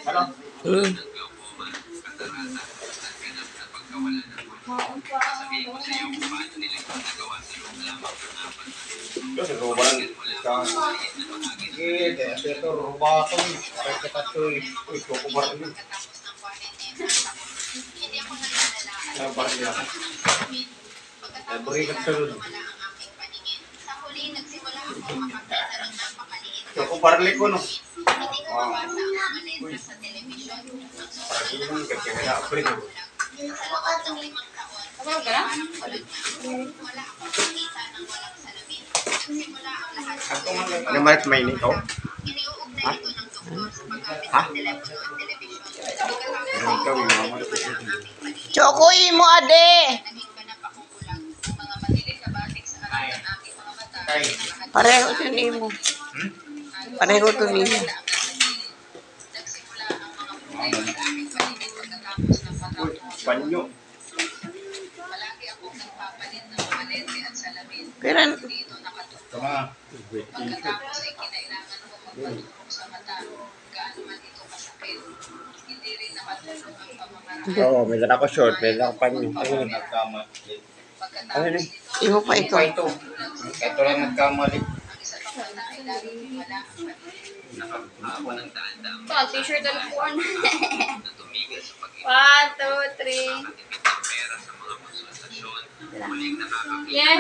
Ano? Kasi rubahan. Ito rubahan. Parang kita ito. Ito ko ba rin? Ano ba rin ako? Buri ka ito. Ito ko barli ko no. Wow. Parang yun kasi wala ako rin. Ano malit may nito? Ha? Ha? Chokoy mo, ade! Pareho ito nimo. Pareho ito nimo. Panyo. Pero, Tama. Oo, may dala ko short, may dala ko panyo. Ano nagkamali? Ano yun? imo pa ito. Ito. Ito lang nagkamali. T-shirt na po. 1, 2, 3. Yes.